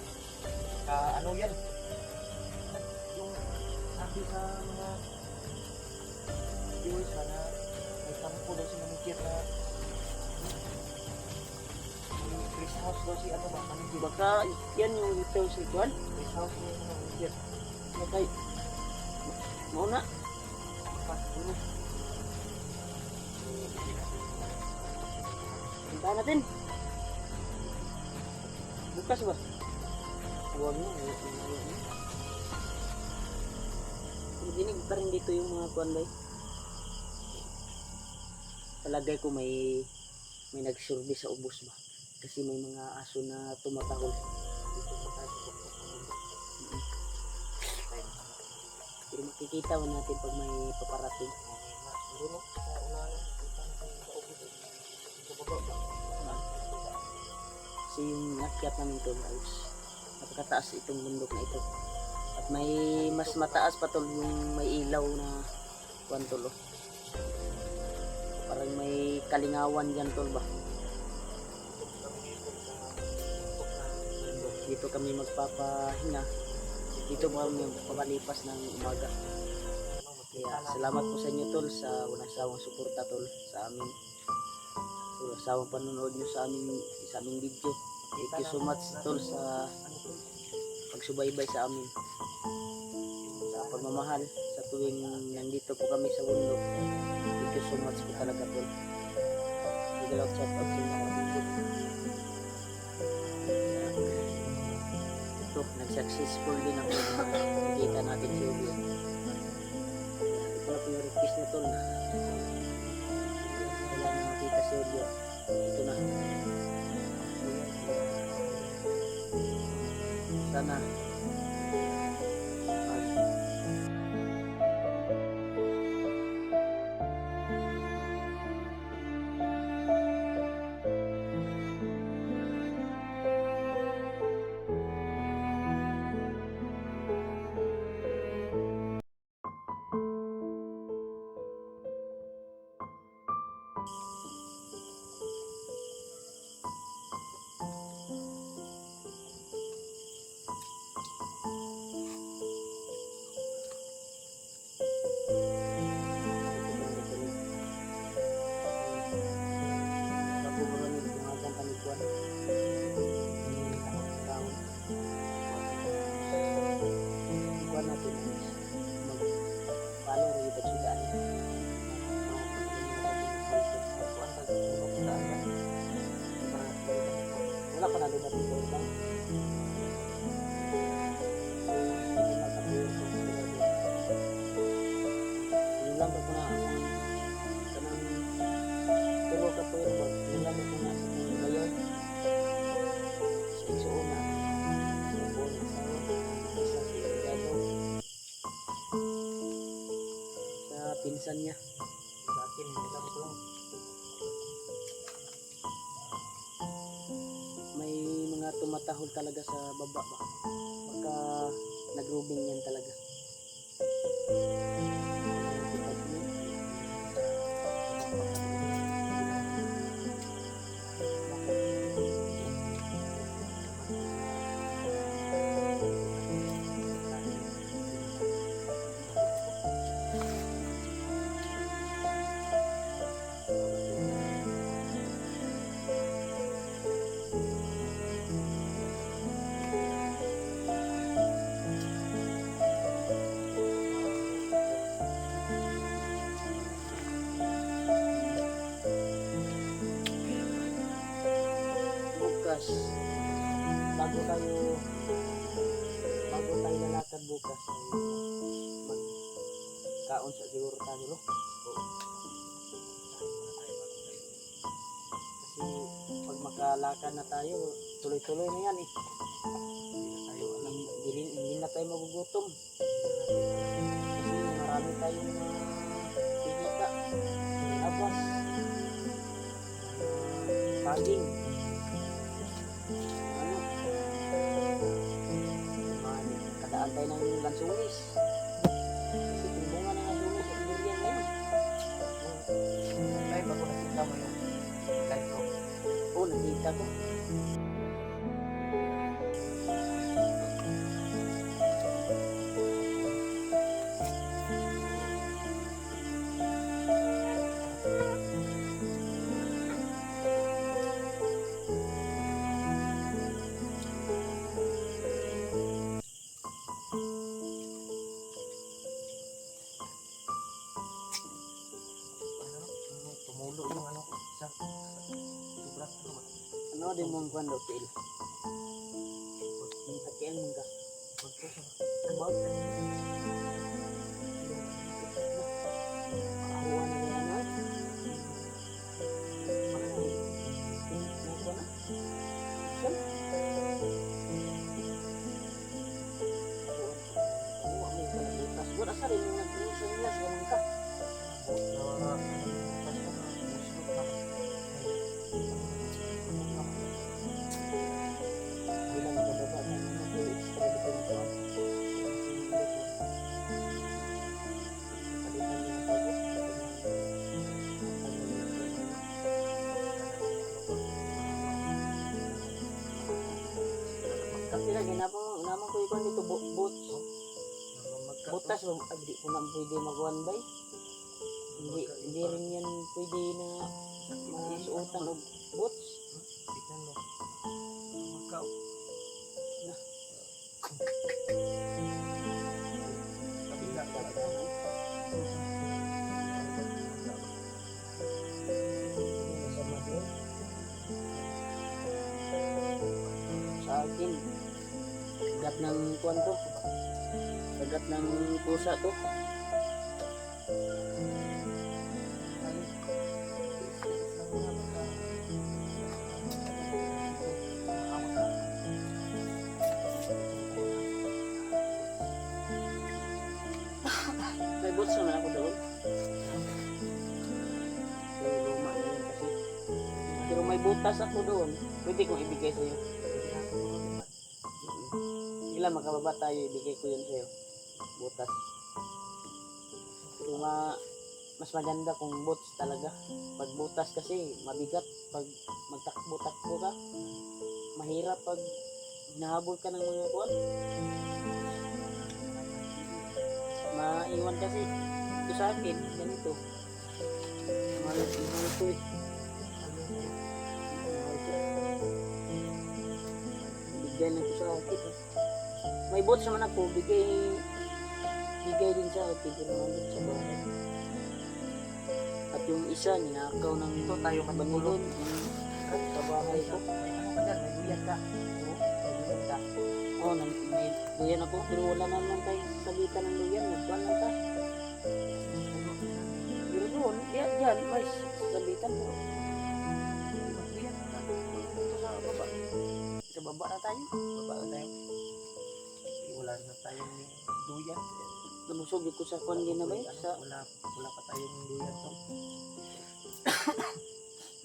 ano yan? Yung sabi sa mga viewers na may kampo daw si Manikir na may Chris House daw si ano ba? Manikir. Baka yan yung dito si Kwan. Chris House ni Manikir. Baka mauna. Punta natin. Bukas ba? Huwag na. Dinig pa rin dito yung mga kuwan ba? Palagay ko may nagsurvey sa ubos ba? Kasi may mga aso na tumatahol. Pero makikita mo natin pag may paparating. Siguro sa unahan kita natin sa ubos. Sa baba. Kasi yung nakyat namin ito guys, napakataas itong bundok na ito. At may mas mataas pa tol yung may ilaw na kuwan tol. Oh. Parang may kalingawan dyan tol ba? Dito kami magpapahinga. Dito mo kami papalipas ng umaga. Kaya salamat po sa inyo tol sa walang sawang suporta tol sa amin. So, sawang panonood nyo sa aming video. Thank you so much tol sa pagsubaybay sa amin. Sa pagmamahal sa tuwing nandito po kami sa bundok. Thank you so much po talaga po. Bigalaw shout out sa mga kapatid. Ito, nag-successful din ako na nakikita natin si Julio. Ito na po yung request na to na wala na makita si Julio. Ito na. Sana wala pa na doon natin ito lang. Yun lang ba po na kanang tulog ka po yun po. Yun lang ba po na ngayon sa igsuuna sa buong sa Sigado sa pinsan niya sa akin lang po lang. May mga tumatahol talaga sa baba ba, baka nagrubing yan talaga. Bukas bago tayo lalakad bukas ay magkaon sa siguro tayo no? Kasi pag makalakad na tayo tuloy-tuloy na yan eh. Hindi na tayo magugutom kasi marami tayong pinita, labas, saging, kadaan tayo ng lansunis kasi timbungan ng lansunis at durian ngayon. Ay, bago nakita mo yung live ko. Oo, nakita ko. Tumulo yung ano ko sa sobrang ano ba? Ano din mong kwan daw, Phil? Yung takian mong ka. About Makakuha na niya ano eh. Nakuha na? Siya? Kuha mo yung kalabutas. Wala sa rin yung nag-sunglas, ganun ka. Bilang kababa na extra dito na kuha. Palitan niya ng bago. Kasi lang, inamang ko ikon dito, boats. Butas, di ko na pwede mag-one by. Hindi rin yan pwede na masuotan o boats. Tignan mo. Magkao. Na. Sabi akin. Kagat ng kuwan to. Kagat ng pusa to. May boots naman ako doon. Luma na yun kasi. Pero may butas ako doon. Pwede kong ibigay sa'yo. Ilan makababa tayo, ibigay ko yun sa'yo. Butas. Pero mas maganda kung boots talaga. Pag butas kasi, mabigat. Pag magtakbo-takbo ka, mahirap pag hinahabol ka ng mga kuwan. Maiwan kasi. Ito sa akin, ganito. Mahal ito eh. Bigyan lang ko sa akin. May boots naman ako, bigay din sa akin. Pero naman sa bahay. At yung isa, ninakaw ng Ito tayo Banilon. At sa bahay ko. May ano ka dyan, may duyan ka. Oo, may duyan ka. Oh, may luyan ako. Pero wala naman tayo sabitan ng luyan. Nagkuhan lang ta. Pero doon, yan, may sabitan mo. Duyan ka. Ito sa baba. Sa baba na tayo. Baba na tayo. Wala na tayong duyan. Nabusog ko sa kuhan din na ba? Wala pa tayong duyan to.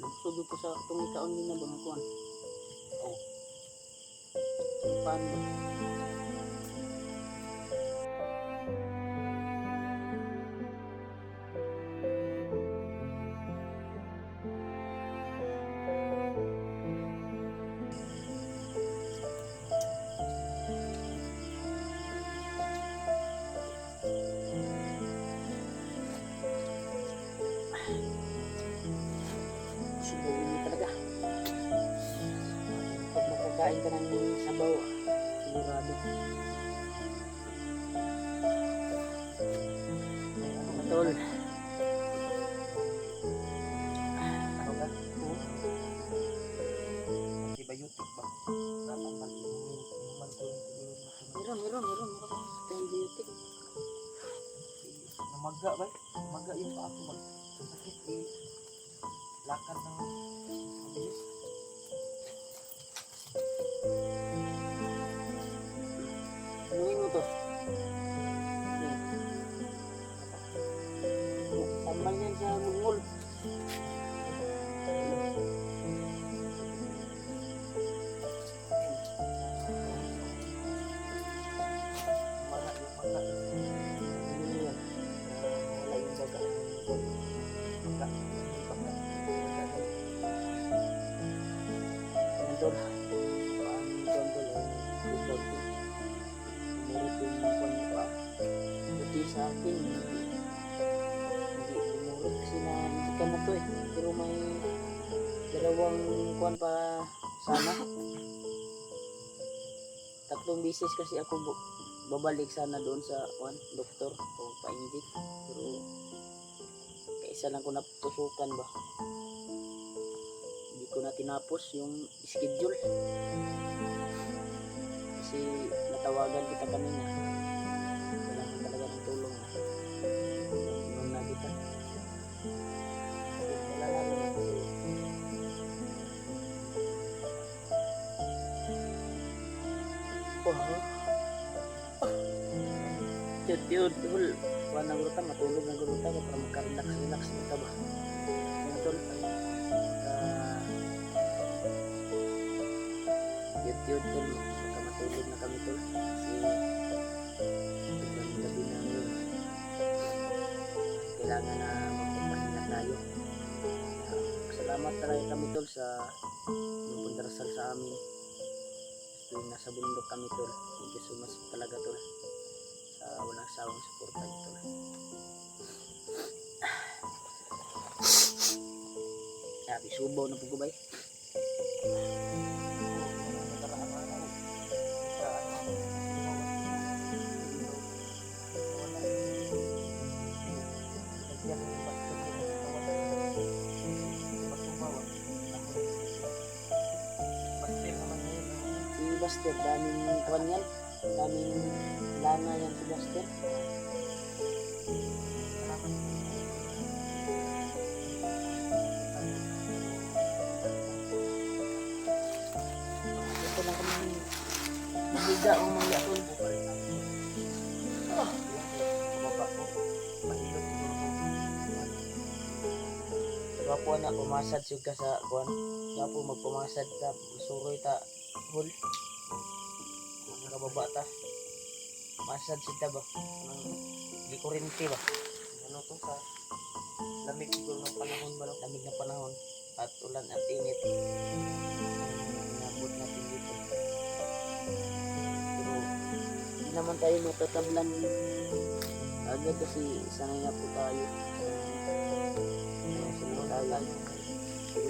Nabusog ko sa itong ikaon din na ba ng kuhan. Oh. Paano ba? Subuhin mo talaga. Pag makakain ka ng sabaw, sigurado. Matol. Ano ka? Antibiotic ba? Dapat ba? Inuman to yung Meron. Antibiotic. namaga ba? Namaga yung pa ako mag sakit eh. Lakad ng mabilis. Anuhin mo to. Tambal yan sa mungol. Maga yung maga. Ano yan? Wala yung baga. Maga. Maga. Ayan tol. Paano yung tol ay kupag ko. Umurot yung mga kwan mo pa. Buti sa akin. Hindi umurot kasi nasikan na to eh. Pero may dalawang kwan pa sana. 3 beses kasi ako babalik sana doon sa doktor o pa-inject. Pero kaisa lang ko natusukan ba. Hindi ko na tinapos yung schedule. Kasi natawagan kita kanina. Kailangan talaga ng tulong. Inom na kita. Wala na rin ako kasi yun, wala na guruta, matulog na guruta para magka-relax nito ba. Yan tol, yun tol, magka matulog na kami tol. Kasi sobrang gabi namin. Kailangan na magpapahinga tayo. Salamat talaga kami tol sa pagdarasal sa amin. Tuwing nasa bundok kami tol. Thank you so much talaga tol. Sa walang sawang suporta nito. Sabi, subaw na pagkubay. Buster, daming kuwan yan. Daming lana yan si Buster. Ito lang kami mahiga o mga tol. Diba po na pumasad siya ka sa kuwan. Diba po magpumasad ta, suroy ta hul. Nakababa ta. Masad siya ba? Di kurinti ba? Ano to sa lamig siguro ng panahon ba? No? Lamig na panahon at ulan at init. Inabot natin dito. Pero hindi naman tayo matatablan agad kasi sanay na po tayo. Sanay tayo. Pero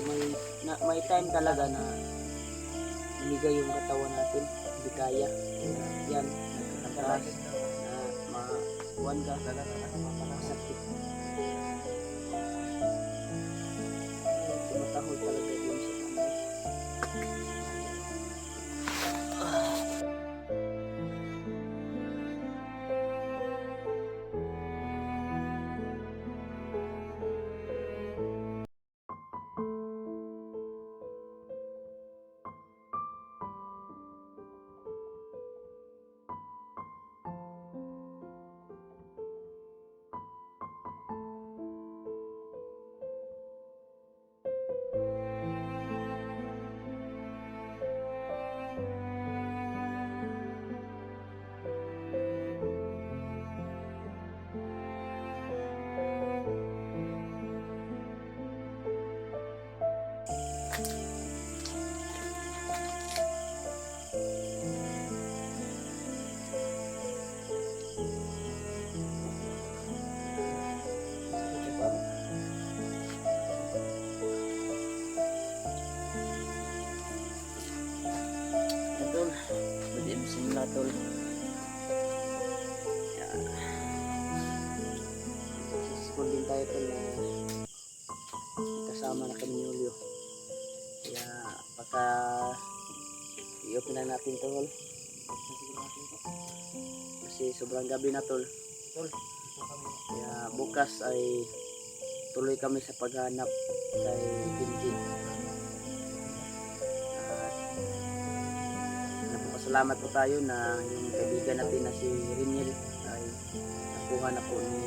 may time talaga na binigay yung katawan natin. Hindi kaya. Kaya yan, nagkakataas na makuhan ka. Masakit. Tumatahol talaga yun sa kamay. Tol, pwede mo simula tol. Yan. Successful din tayo tol na kasama na kami ni Julio. Kaya pagka i-open na natin tol. Kasi sobrang gabi na tol. Tol, ito kami. Kaya bukas ay tuloy kami sa paghanap kay Binjin. Salamat po tayo na yung kaibigan natin na si Riniel ay nakuha na po ng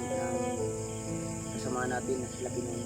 kasama natin na sila Pinoy.